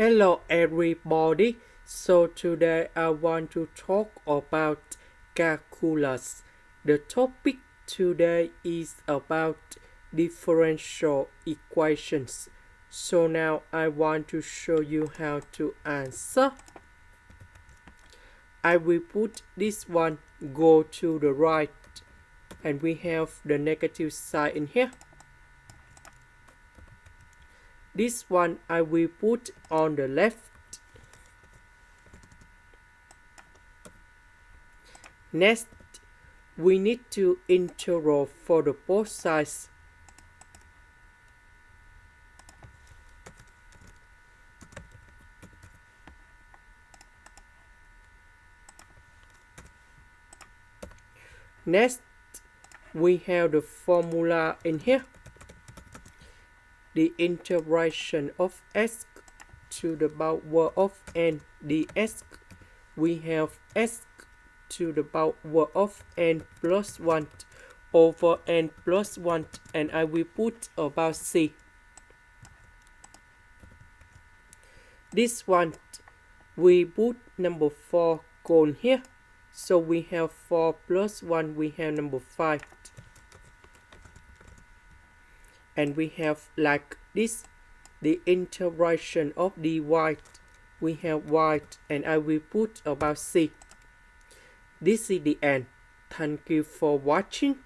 Hello everybody. So today I want to talk about calculus. The topic today is about differential equations. So now I want to show you how to answer. I will put this one go to the right and we have the negative sign in here. This one I will put on the left. Next, we need to integral for the both sides. Next, we have the formula in here. The integration of s to the power of n ds. We have s to the power of n plus 1 over n plus 1, and I will put about c. This one, we put number 4 gone here. So we have 4 plus 1, we have number 5. And we have like this, the integration of dy. We have y, and I will put about c. This is the end. Thank you for watching.